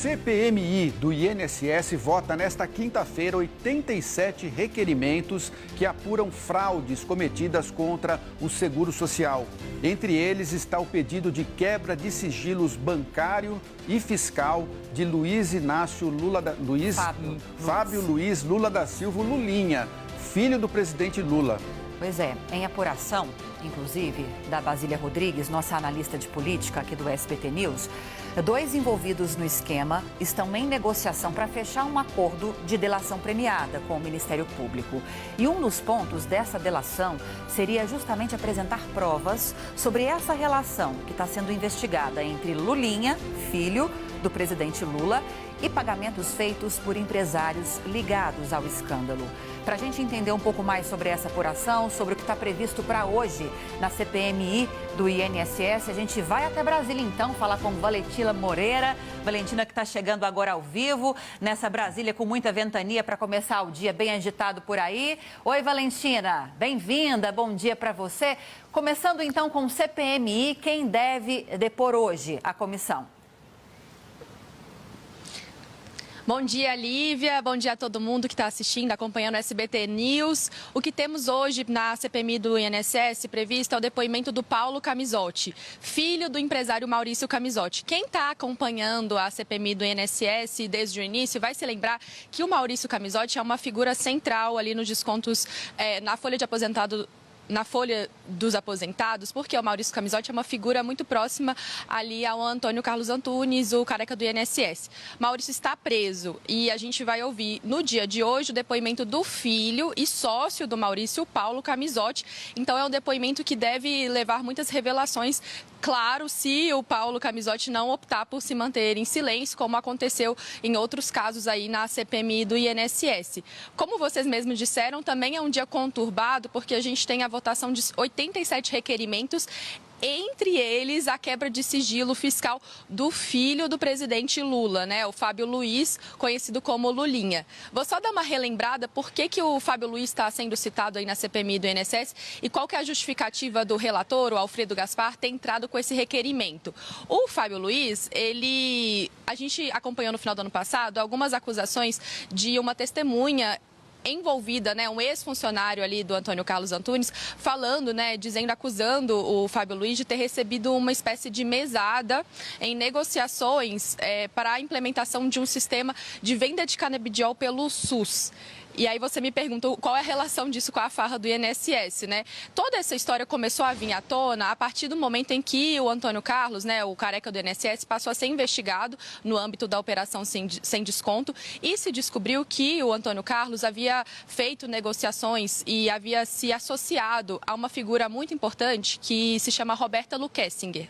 CPMI do INSS vota nesta quinta-feira 87 requerimentos que apuram fraudes cometidas contra o Seguro Social. Entre eles está o pedido de quebra de sigilos bancário e fiscal de Fábio Luiz Lula da Silva Lulinha, filho do presidente Lula. Pois é, em apuração, inclusive, da Basília Rodrigues, nossa analista de política aqui do SBT News, 2 envolvidos no esquema estão em negociação para fechar um acordo de delação premiada com o Ministério Público. E um dos pontos dessa delação seria justamente apresentar provas sobre essa relação que está sendo investigada entre Lulinha, filho do presidente Lula, e pagamentos feitos por empresários ligados ao escândalo. Para a gente entender um pouco mais sobre essa apuração, sobre o que está previsto para hoje na CPMI do INSS, a gente vai até Brasília então falar com Valentina Moreira. Valentina que está chegando agora ao vivo, nessa Brasília com muita ventania para começar o dia bem agitado por aí. Oi, Valentina, bem-vinda, bom dia para você. Começando então com o CPMI, quem deve depor hoje a comissão? Bom dia, Lívia. Bom dia a todo mundo que está assistindo, acompanhando o SBT News. O que temos hoje na CPMI do INSS previsto é o depoimento do Paulo Camizotti, filho do empresário Maurício Camizotti. Quem está acompanhando a CPMI do INSS desde o início vai se lembrar que o Maurício Camizotti é uma figura central ali nos descontos na folha de aposentado. Na folha dos aposentados, porque o Maurício Camizotti é uma figura muito próxima ali ao Antônio Carlos Antunes, o careca do INSS. Maurício está preso e a gente vai ouvir no dia de hoje o depoimento do filho e sócio do Maurício, Paulo Camizotti. Então é um depoimento que deve levar muitas revelações, claro, se o Paulo Camizotti não optar por se manter em silêncio, como aconteceu em outros casos aí na CPMI do INSS. Como vocês mesmos disseram, também é um dia conturbado, porque a gente tem a votação de 87 requerimentos, entre eles a quebra de sigilo fiscal do filho do presidente Lula, né? O Fábio Luiz, conhecido como Lulinha. Vou só dar uma relembrada por que o Fábio Luiz está sendo citado aí na CPMI do INSS e qual que é a justificativa do relator, o Alfredo Gaspar, ter entrado com esse requerimento. O Fábio Luiz, a gente acompanhou no final do ano passado algumas acusações de uma testemunha envolvida, né, um ex-funcionário ali do Antônio Carlos Antunes, falando, né, acusando o Fábio Luiz de ter recebido uma espécie de mesada em negociações para a implementação de um sistema de venda de canabidiol pelo SUS. E aí você me pergunta qual é a relação disso com a farra do INSS, né? Toda essa história começou a vir à tona a partir do momento em que o Antônio Carlos, né, o careca do INSS, passou a ser investigado no âmbito da operação sem desconto e se descobriu que o Antônio Carlos havia feito negociações e havia se associado a uma figura muito importante que se chama Roberta Luquessinger.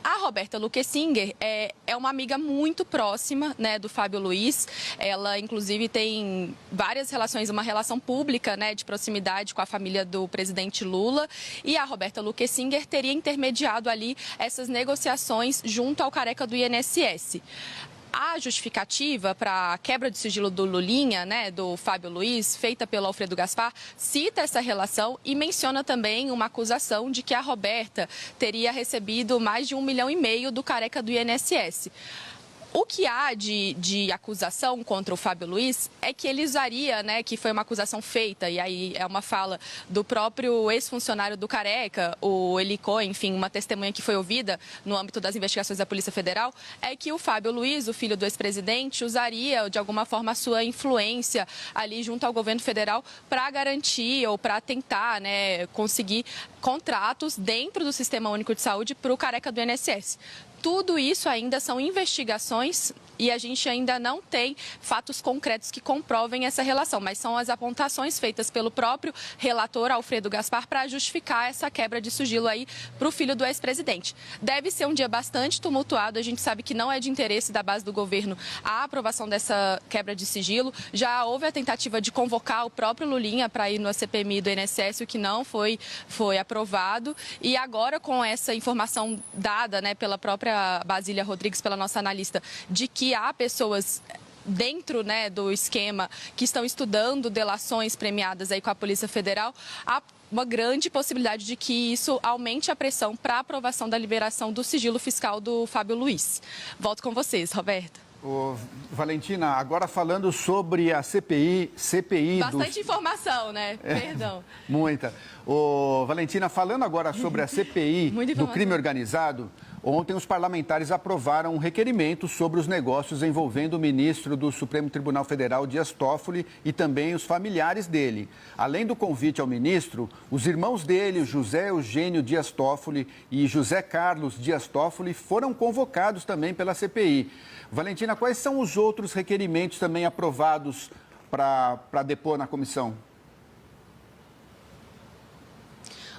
A Roberta Luquessinger é uma amiga muito próxima, né, do Fábio Luiz. Ela, inclusive, tem várias relações, uma relação pública, né, de proximidade com a família do presidente Lula, e a Roberta Luquessinger teria intermediado ali essas negociações junto ao careca do INSS. A justificativa para a quebra de sigilo do Lulinha, né, do Fábio Luiz, feita pelo Alfredo Gaspar, cita essa relação e menciona também uma acusação de que a Roberta teria recebido mais de 1,5 milhão do careca do INSS. O que há de acusação contra o Fábio Luiz é que ele usaria, né, que foi uma acusação feita, e aí é uma fala do próprio ex-funcionário do Careca, o Elicô, enfim, uma testemunha que foi ouvida no âmbito das investigações da Polícia Federal, é que o Fábio Luiz, o filho do ex-presidente, usaria de alguma forma a sua influência ali junto ao governo federal para garantir ou para tentar, né, conseguir contratos dentro do Sistema Único de Saúde para o Careca do INSS. Tudo isso ainda são investigações e a gente ainda não tem fatos concretos que comprovem essa relação, mas são as apontações feitas pelo próprio relator Alfredo Gaspar para justificar essa quebra de sigilo aí para o filho do ex-presidente. Deve ser um dia bastante tumultuado, a gente sabe que não é de interesse da base do governo a aprovação dessa quebra de sigilo. Já houve a tentativa de convocar o próprio Lulinha para ir no CPMI do INSS, o que não foi aprovado. E agora, com essa informação dada, né, pela própria Basília Rodrigues, pela nossa analista, de que há pessoas dentro, né, do esquema que estão estudando delações premiadas aí com a Polícia Federal, a uma grande possibilidade de que isso aumente a pressão para a aprovação da liberação do sigilo fiscal do Fábio Luiz. Volto com vocês, Roberta. Valentina, agora falando sobre a CPI Bastante informação, né? Perdão. Muita. Valentina, falando agora sobre a CPI do crime organizado, ontem os parlamentares aprovaram um requerimento sobre os negócios envolvendo o ministro do Supremo Tribunal Federal, Dias Toffoli, e também os familiares dele. Além do convite ao ministro, os irmãos dele, José Eugênio Dias Toffoli e José Carlos Dias Toffoli, foram convocados também pela CPI. Valentina, quais são os outros requerimentos também aprovados para depor na comissão?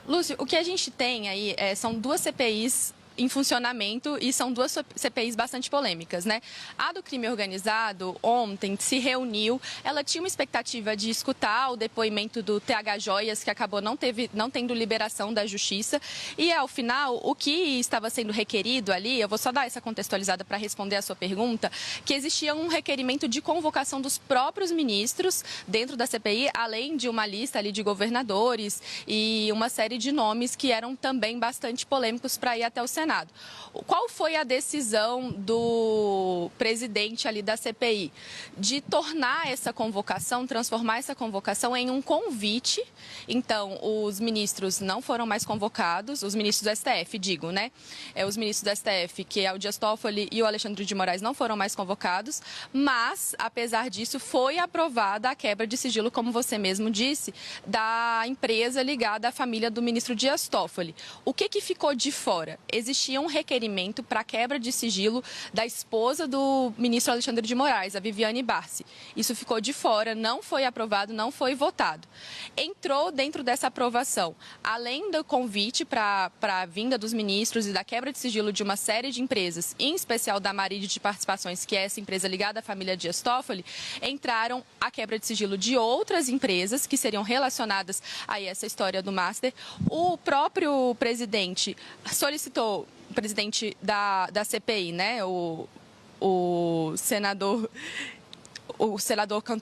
Lúcio, o que a gente tem aí são duas CPIs em funcionamento e são duas CPIs bastante polêmicas, né? A do crime organizado ontem se reuniu, ela tinha uma expectativa de escutar o depoimento do TH Joias, que acabou não tendo liberação da justiça, e ao final o que estava sendo requerido ali, eu vou só dar essa contextualizada para responder a sua pergunta, que existia um requerimento de convocação dos próprios ministros dentro da CPI, além de uma lista ali de governadores e uma série de nomes que eram também bastante polêmicos para ir até o Senado. Qual foi a decisão do presidente ali da CPI? De tornar essa convocação, transformar essa convocação em um convite. Então, os ministros não foram mais convocados, os ministros do STF, digo, né? Os ministros do STF, que é o Dias Toffoli e o Alexandre de Moraes, não foram mais convocados, mas, apesar disso, foi aprovada a quebra de sigilo, como você mesmo disse, da empresa ligada à família do ministro Dias Toffoli. O que ficou de fora? Existia um requerimento para quebra de sigilo da esposa do ministro Alexandre de Moraes, a Viviane Barsi. Isso ficou de fora, não foi aprovado, não foi votado. Entrou dentro dessa aprovação, além do convite para a vinda dos ministros e da quebra de sigilo de uma série de empresas, em especial da Maride de Participações, que é essa empresa ligada à família Dias Toffoli, entraram a quebra de sigilo de outras empresas que seriam relacionadas a essa história do Master. O próprio presidente solicitou, o presidente da CPI, né, o senador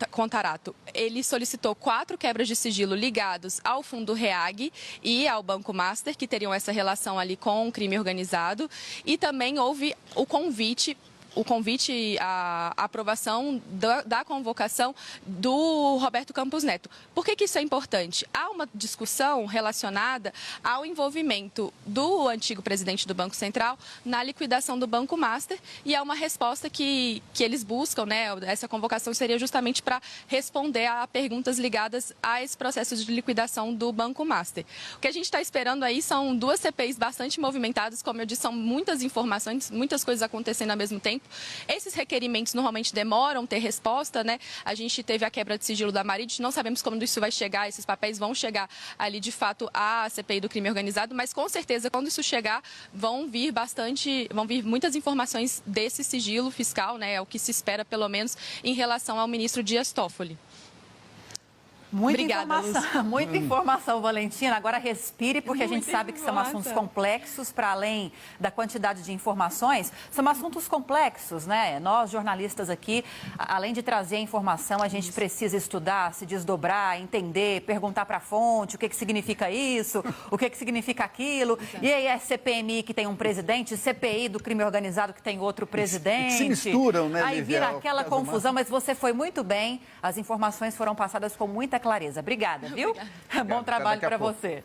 Contarato, ele solicitou 4 quebras de sigilo ligados ao Fundo REAG e ao Banco Master, que teriam essa relação ali com o crime organizado, e também houve o convite, a aprovação da convocação do Roberto Campos Neto. Por que isso é importante? Há uma discussão relacionada ao envolvimento do antigo presidente do Banco Central na liquidação do Banco Master, e é uma resposta que eles buscam, né? Essa convocação seria justamente para responder a perguntas ligadas a esse processo de liquidação do Banco Master. O que a gente está esperando aí são duas CPIs bastante movimentadas, como eu disse, são muitas informações, muitas coisas acontecendo ao mesmo tempo. Esses requerimentos normalmente demoram a ter resposta, né? A gente teve a quebra de sigilo da Maride, não sabemos quando isso vai chegar, esses papéis vão chegar ali de fato à CPI do crime organizado, mas com certeza quando isso chegar vão vir muitas informações desse sigilo fiscal, né? É o que se espera pelo menos em relação ao ministro Dias Toffoli. Obrigada, muita informação, Valentina. Agora respire, porque a gente sabe que são assuntos complexos, para além da quantidade de informações, são assuntos complexos, né? Nós, jornalistas aqui, além de trazer a informação, a gente precisa estudar, se desdobrar, entender, perguntar para a fonte o que significa isso, o que significa aquilo. Exato. E aí é CPMI que tem um presidente, CPI do crime organizado que tem outro presidente. Se misturam, né, aí vira aquela confusão, mas você foi muito bem, as informações foram passadas com muita clareza. Obrigada, viu? Obrigada. Bom trabalho para você.